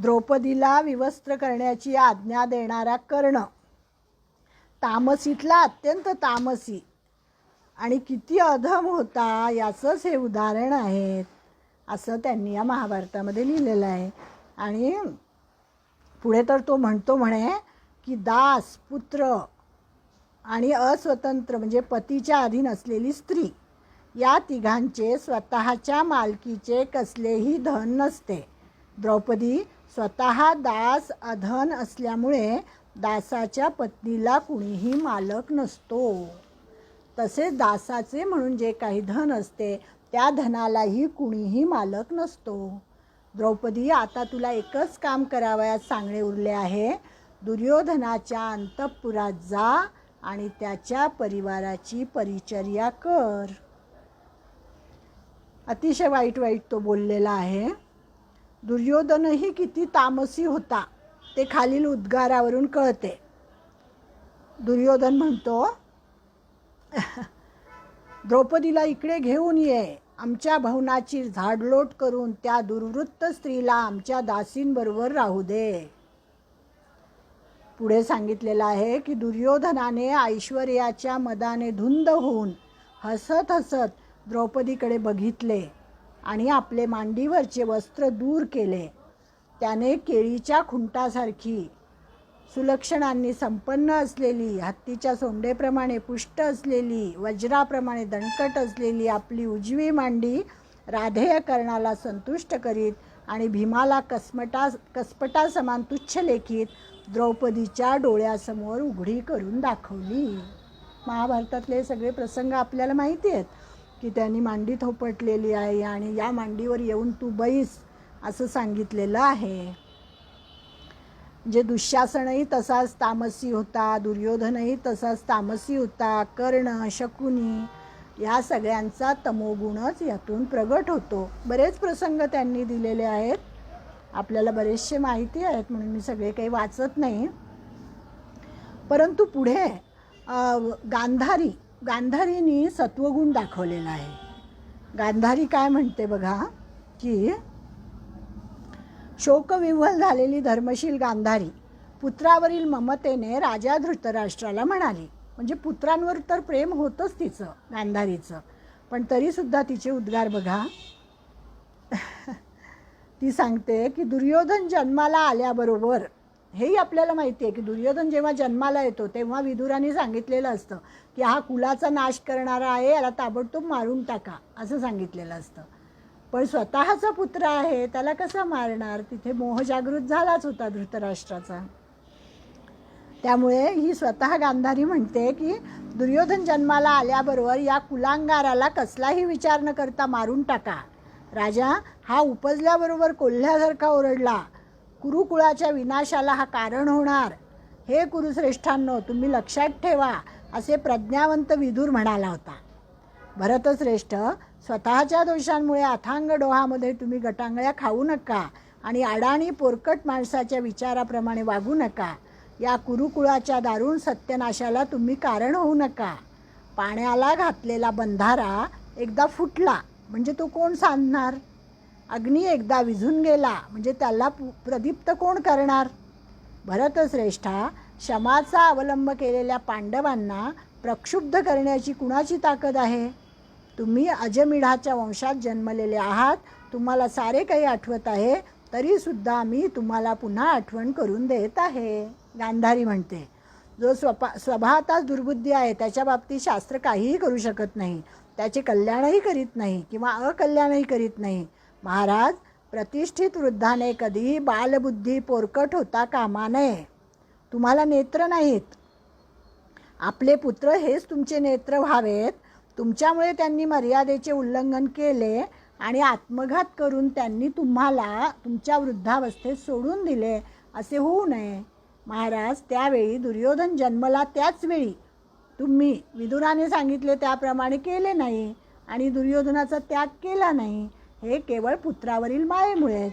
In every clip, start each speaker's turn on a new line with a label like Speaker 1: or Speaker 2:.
Speaker 1: द्रौपदीला विवस्त्र करण्याची आज्ञा देणारा कर्ण, तामसीतला अत्यंत तामसी आणि किती अधम होता याचंच हे उदाहरण आहे असं त्यांनी या महाभारतामध्ये लिहिलेलं आहे. आणि पुढे तर तो म्हणतो म्हणे की दास, पुत्र आणि अस्वतंत्र म्हणजे पतीच्या अधीन असलेली स्त्री या तिघांचे स्वतःच्या मालकीचे कसलेही धन नसते. द्रौपदी स्वतः दास अधन असल्यामुळे दासाच्या पत्नीला कुणीही मालक नसतो. तसेच दासाचे म्हणून जे काही धन असते त्या धनालाही कुणीही मालक नसतो. द्रौपदी, आता तुला एकच काम करावयास सांगणे उरले आहे. दुर्योधनाच्या अंतःपुरात जा आणि त्याच्या परिवाराची परिचर्या कर. अतिशय वाईट वाईट तो बोललेला आहे. दुर्योधनही किती तामसी होता ते खालील उद्गारावरून कळते. दुर्योधन म्हणतो, द्रौपदीला इकडे घेऊन ये. आमच्या भवनाची झाडलोट करून त्या दुर्वृत्त स्त्रीला आमच्या दासींबरोबर राहू दे. पुढे सांगितलेलं आहे की दुर्योधनाने ऐश्वर्याच्या मदाने धुंद होऊन हसत हसत द्रौपदीकडे बघितले आणि आपले मांडीवरचे वस्त्र दूर केले. त्याने केळीच्या खुंटासारखी सुलक्षणांनी संपन्न असलेली, हत्तीच्या सोंडेप्रमाणे पुष्ट असलेली, वज्राप्रमाणे दणकट असलेली आपली उजवी मांडी राधेय कर्णाला संतुष्ट करीत आणि भीमाला कसपटा समान तुच्छ लेखीत द्रौपदीच्या डोळ्यासमोर उघडी करून दाखवली. महाभारतातले सगळे प्रसंग आपल्याला माहिती आहेत की त्यांनी मांडी थोपटलेली आहे आणि या मांडीवर येऊन तू बैस असं सांगितलेलं आहे. जे दुःशासनही तसाच तामसी होता, दुर्योधनही तसाच तामसी होता, कर्ण, शकुनी या सगळ्यांचा तमोगुणच यातून प्रगट होतो. बरेच प्रसंग त्यांनी दिलेले आहेत. आपल्याला बरेचसे माहिती आहेत म्हणून मी सगळे काही वाचत नाही. परंतु पुढे गांधारीनी सत्वगुण दाखवलेला आहे. गांधारी काय म्हणते बघा की शोकविव्हल झालेली धर्मशील गांधारी पुत्रावरील ममतेने राजा धृतराष्ट्राला म्हणाली. म्हणजे पुत्रांवर तर प्रेम होतंच तिचं, गांधारीचं, पण तरीसुद्धा तिचे उद्गार बघा. ती सांगते की दुर्योधन जन्माला आल्याबरोबर, हेही आपल्याला माहिती आहे की दुर्योधन जेव्हा जन्माला येतो तेव्हा विदुराने सांगितलेलं असतं की हा कुलाचा नाश करणारा आहे, याला ताबडतोब मारून टाका असं सांगितलेलं असतं. पण स्वतःचा पुत्र आहे त्याला कसा मारणार? तिथे मोह जागृत झालाच होता धृतराष्ट्राचा. त्यामुळे ही स्वतः गांधारी म्हणते की दुर्योधन जन्माला आल्याबरोबर या कुलांगाराला कसलाही विचार न करता मारून टाका. राजा हा उपजल्याबरोबर कोल्ह्यासारखा ओरडला. कुरुकुळाच्या विनाशाला हा कारण होणार. हे कुरुश्रेष्ठांनो, तुम्ही लक्षात ठेवा असे प्रज्ञावंत विदुर म्हणाला होता. भरतश्रेष्ठ, स्वतःच्या दोषांमुळे अथांग डोहामध्ये तुम्ही गटांगळ्या खाऊ नका आणि अडाणी पोरकट माणसाच्या विचाराप्रमाणे वागू नका. या कुरुकुळाच्या दारुण सत्यनाशाला तुम्ही कारण होऊ नका. पाण्याला घातलेला बंधारा एकदा फुटला म्हणजे तो कोण सांधणार? अग्नी एकदा विझून गेला म्हणजे त्याला प्रदीप्त कोण करणार? भरतश्रेष्ठा, शमाचा अवलंब केलेल्या पांडवांना प्रक्षुब्ध करण्याची कुणाची ताकद आहे? तुम्ही अजमिढाच्या वंशात जन्मलेले आहात. तुम्हाला सारे काही आठवत आहे, तरीसुद्धा मी तुम्हाला पुन्हा आठवण करून देत आहे. गांधारी म्हणते, जो स्वभावतःच दुर्बुद्धी आहे त्याच्या बाबतीत शास्त्र काहीही करू शकत नाही. त्याचे कल्याणही करीत नाही किंवा अकल्याणही करीत नाही. महाराज, प्रतिष्ठित वृद्धाने कधीही बालबुद्धी पोरकट होता कामा नये. तुम्हाला नेत्र नाहीत, आपले पुत्र हेच तुमचे नेत्र व्हावेत. तुमच्यामुळे त्यांनी मर्यादेचे उल्लंघन केले आणि आत्मघात करून त्यांनी तुम्हाला तुमच्या वृद्धावस्थेत सोडून दिले असे होऊ नये. महाराज, त्यावेळी दुर्योधन जन्मला त्याच वेळी तुम्ही विदुराने सांगितले त्याप्रमाणे केले नाही आणि दुर्योधनाचा त्याग केला नाही. हे केवळ पुत्रावरील मायेमुळेच.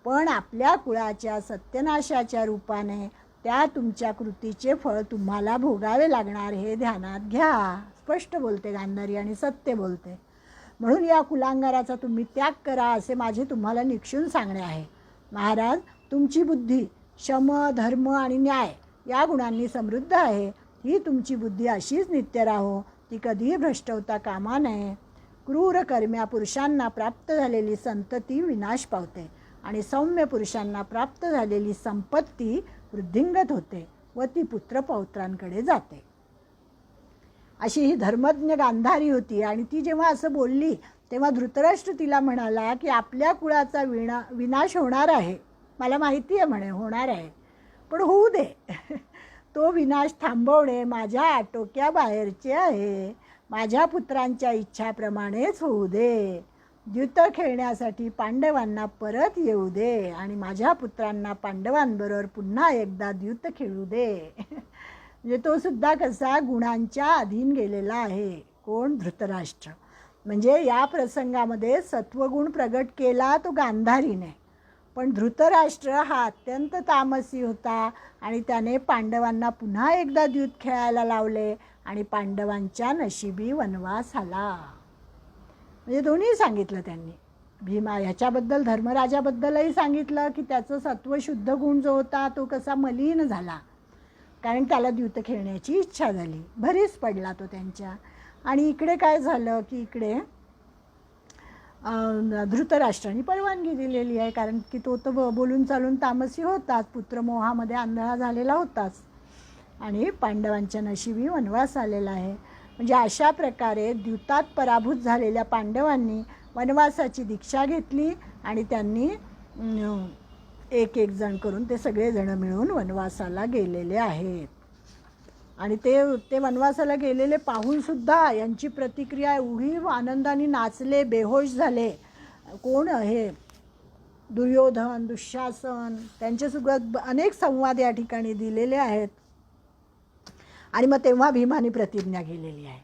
Speaker 1: पण आपल्या कुळाच्या सत्यनाशाच्या रूपाने त्या तुमच्या कृतीचे फळ तुम्हाला भोगावे लागणार हे ध्यानात घ्या. स्पष्ट बोलते गांधारी आणि सत्य बोलते. म्हणून या कुलांगाराचा तुम्ही त्याग करा असे माझे तुम्हाला निक्षून सांगणे आहे. महाराज, तुमची बुद्धी शम, धर्म आणि न्याय या गुणांनी समृद्ध आहे. ही तुमची बुद्धी अशीच नित्य राहो, ती कधीही भ्रष्ट होता कामा नये. क्रूर कर्म्या पुरुषांना प्राप्त झालेली संतती विनाश पावते आणि सौम्य पुरुषांना प्राप्त झालेली संपत्ती वृद्धिंगत होते व ती पुत्रपौत्रांकडे जाते. अशी ही धर्मज्ञ गांधारी होती. आणि ती जेव्हा असं बोलली तेव्हा धृतराष्ट्र तिला म्हणाला की आपल्या कुळाचा विनाश होणार आहे, मला माहिती आहे म्हणे होणार आहे, पण होऊ दे. तो विनाश थांबवणे माझ्या आटोक्याबाहेरचे आहे. माझ्या पुत्रांच्या इच्छाप्रमाणेच होऊ दे. द्यूत खेळण्यासाठी पांडवांना परत येऊ दे आणि माझ्या पुत्रांना पांडवांबरोबर पुन्हा एकदा द्यूत खेळू दे. म्हणजे तो सुद्धा कसा गुणांच्या अधीन गेलेला आहे. कोण? धृतराष्ट्र. म्हणजे या प्रसंगामध्ये सत्वगुण प्रगट केला तो गांधारीने, पण धृतराष्ट्र हा अत्यंत तामसी होता आणि त्याने पांडवांना पुन्हा एकदा द्यूत खेळायला लावले आणि पांडवांच्या नशिबी वनवास आला. म्हणजे दोन्ही सांगितलं त्यांनी. भीमा ह्याच्याबद्दल धर्मराजाबद्दलही सांगितलं की त्याचं सत्वशुद्ध गुण जो होता तो कसा मलिन झाला, कारण त्याला द्यूत खेळण्याची इच्छा झाली, भरीस पडला तो त्यांच्या. आणि इकडे काय झालं की इकडे धृतराष्ट्राने परवानगी दिलेली आहे, कारण की तो तर बोलून चालून तामसी होताच, पुत्रमोहामध्ये आंधळा झालेला होताच आणि पांडवांच्या नशिबी वनवास आलेला आहे. म्हणजे अशा प्रकारे द्यूतात पराभूत झालेल्या पांडवांनी वनवासाची दीक्षा घेतली आणि त्यांनी एक एक जण करून ते सगळेजण मिळून वनवासाला गेलेले आहेत. आणि ते वनवासाला गेलेले पाहूनसुद्धा यांची प्रतिक्रिया एवढी आनंदाने नाचले, बेहोश झाले. कोण? हे दुर्योधन, दुःशासन, त्यांच्यासोबत अनेक संवाद या ठिकाणी दिलेले आहेत. आणि मग तेव्हा भीमाने प्रतिज्ञा केलेली आहे.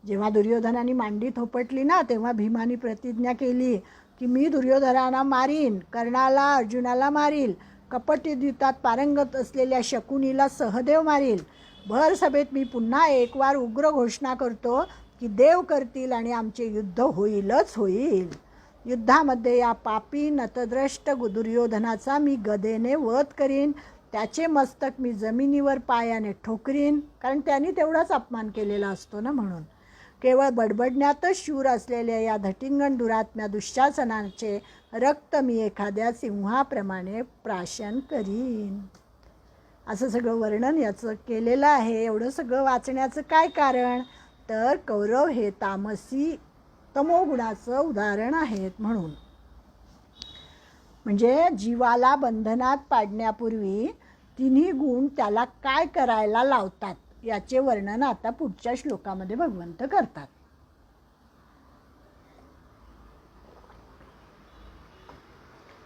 Speaker 1: जेव्हा दुर्योधनाने मांडी थोपटली ना, तेव्हा भीमाने प्रतिज्ञा केली की मी दुर्योधनाला मारीन, कर्णाला, अर्जुनाला मारील, कपटी द्यूतात पारंगत असलेल्या शकुनीला सहदेव मारील. भर सभेत मी पुन्हा एक वार उग्र घोषणा करतो की देव करतील आणि आमचे युद्ध होईलच होईल. युद्धामध्ये या पापी नतद्रष्ट दुर्योधनाचा मी गदेने वध करीन, त्याचे मस्तक मी जमिनीवर पायाने ठोकरीन, कारण त्यांनी तेवढाच अपमान केलेला असतो ना म्हणून. केवळ बडबडण्यातच शूर असलेल्या या धटिंगण दुरात्म्या दुःशासनाचे रक्त मी एखाद्या सिंहाप्रमाणे प्राशन करीन. असं सगळं वर्णन याचं केलेलं आहे. एवढं सगळं वाचण्याचं काय कारण? तर कौरव हे तामसी तमोगुणाचं उदाहरण आहेत म्हणून. म्हणजे जीवाला बंधनात पाडण्यापूर्वी तिन्ही गुण त्याला काय करायला लावतात याचे वर्णन आता पुढच्या श्लोकामध्ये भगवंत करतात.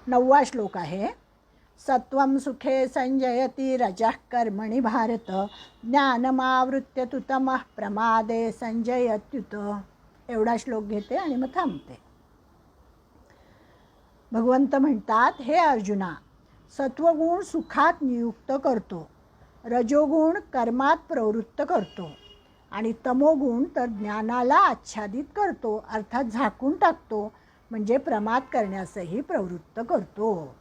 Speaker 1: 9वा श्लोक आहे. सत्वं सुखे संजयति रजः कर्मणि भारत, ज्ञानमावृत्य तु तमः प्रमादे संजयत्युत. एवढा श्लोक घेते आणि मग थांबते. भगवंत म्हणतात, हे अर्जुना, सत्वगुण सुखात नियुक्त करतो, रजोगुण कर्मात प्रवृत्त करतो आणि तमोगुण तर ज्ञानाला आच्छादित करतो, अर्थात झाकून टाकतो, म्हणजे प्रमाद करण्यासही प्रवृत्त करतो.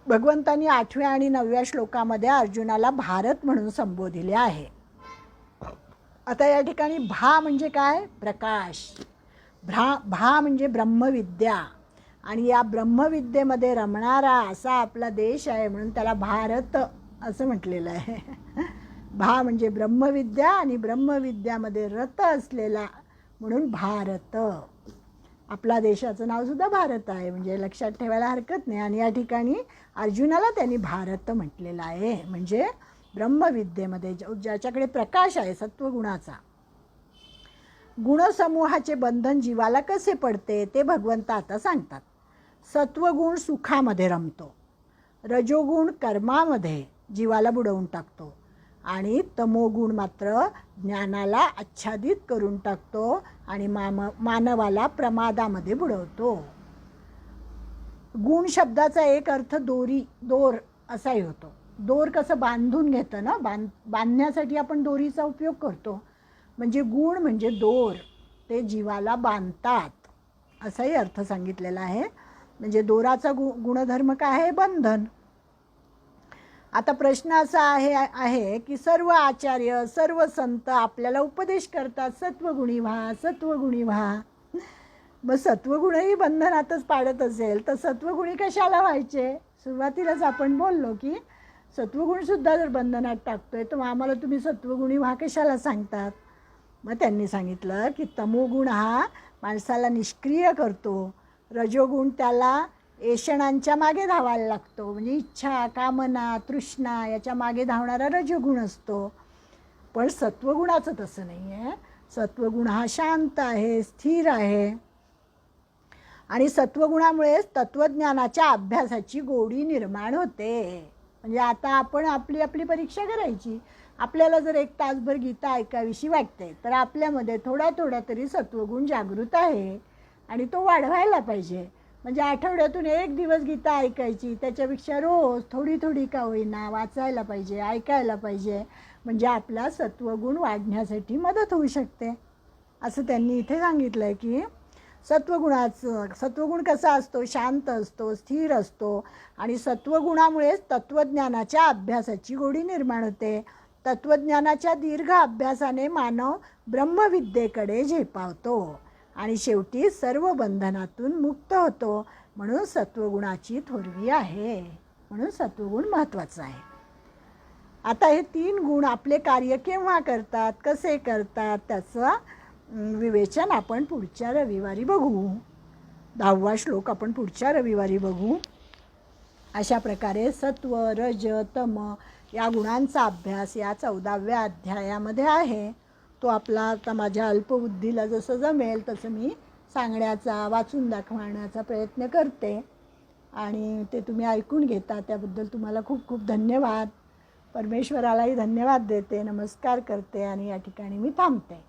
Speaker 1: भगवंतांनी 8व्या आणि 9व्या श्लोकामध्ये अर्जुनाला भारत म्हणून संबोधिले आहे. आता या ठिकाणी भा म्हणजे काय? प्रकाश. भा म्हणजे ब्रह्मविद्या, आणि या ब्रह्मविद्येमध्ये रमणारा असा आपला देश आहे म्हणून त्याला भारत असं म्हटलेलं आहे. भा म्हणजे ब्रह्मविद्या आणि ब्रह्मविद्यामध्ये रत असलेला म्हणून भारत. आपला देशाचं नावसुद्धा भारत आहे, म्हणजे लक्षात ठेवायला हरकत नाही. आणि या ठिकाणी अर्जुनाला त्यांनी भारत म्हटलेलं आहे, म्हणजे ब्रह्मविद्येमध्ये ज्याच्याकडे प्रकाश आहे सत्वगुणाचा. गुणसमूहाचे बंधन जीवाला कसे पडते ते भगवंत आता सांगतात. सत्वगुण सुखामध्ये रमतो, रजोगुण कर्मामध्ये जीवाला बुडवून टाकतो आणि तमोगुण मात्र ज्ञानाला आच्छादित करून टाकतो आणि मानवाला प्रमादामध्ये बुडवतो. गुण शब्दाचा एक अर्थ दोर असाही होतो. दोर कसं बांधून घेतं ना, बांधण्यासाठी आपण दोरीचा उपयोग करतो, म्हणजे गुण म्हणजे दोर, ते जीवाला बांधतात असाही अर्थ सांगितलेला आहे. म्हणजे दोराचा गुणधर्म काय आहे? बंधन. आता प्रश्न असा आहे की सर्व आचार्य, सर्व संत आपल्याला उपदेश करतात सत्वगुणी व्हा, सत्वगुणी व्हा. मग सत्वगुणही बंधनातच पाडत असेल तर सत्वगुणी कशाला व्हायचे? सुरुवातीलाच आपण बोललो की सत्वगुणसुद्धा जर बंधनात टाकतोय तर मग आम्हाला तुम्ही सत्वगुणी व्हा कशाला सांगतात? मग त्यांनी सांगितलं की तमोगुण हा माणसाला निष्क्रिय करतो, रजोगुण त्याला ऐषणांच्या मागे धावायला लागतो, म्हणजे इच्छा, कामना, तृष्णा याच्या मागे धावणारा रजोगुण असतो. पण सत्वगुणाचं तसं नाही आहे. सत्वगुण हा शांत आहे, स्थिर आहे आणि सत्वगुणामुळेच तत्त्वज्ञानाच्या अभ्यासाची गोडी निर्माण होते. म्हणजे आता आपण आपली आपली परीक्षा करायची. आपल्याला जर 1 तासभर गीता ऐकावीशी वाटते तर आपल्यामध्ये थोडा थोडा तरी सत्वगुण जागृत आहे आणि तो वाढवायला पाहिजे. म्हणजे आठवड्यातून 1 दिवस गीता ऐकायची, त्याच्यापेक्षा रोज थोडी थोडी का होईना वाचायला पाहिजे, ऐकायला पाहिजे. म्हणजे आपला सत्वगुण वाढण्यासाठी मदत होऊ शकते. असं त्यांनी इथे सांगितलं आहे की सत्वगुण कसा असतो? शांत असतो, स्थिर असतो आणि सत्वगुणामुळेच तत्त्वज्ञानाच्या अभ्यासाची गोडी निर्माण होते. तत्त्वज्ञानाच्या दीर्घ अभ्यासाने मानव ब्रह्मविद्येकडे झेपावतो आणि शेवटी सर्व बंधनातून मुक्त होतो. म्हणून सत्वगुणाची थोरवी आहे. म्हणून सत्वगुण महत्त्वाचा आहे. आता हे 3 गुण आपले कार्य केव्हा करतात, कसे करतात त्याचं विवेचन आपण पुढच्या रविवारी बघू. 10वा श्लोक आपण पुढच्या रविवारी बघू. अशा प्रकारे सत्व, रज, तम या गुणांचा अभ्यास या 14व्या अध्यायामध्ये आहे. तो आपला आता माझ्या अल्पबुद्धीला जसं जमेल तसं मी सांगण्याचा, वाचून दाखवण्याचा प्रयत्न करते आणि ते तुम्ही ऐकून घेता त्याबद्दल तुम्हाला खूप खूप धन्यवाद. परमेश्वरालाही धन्यवाद देते, नमस्कार करते आणि या ठिकाणी मी थांबते.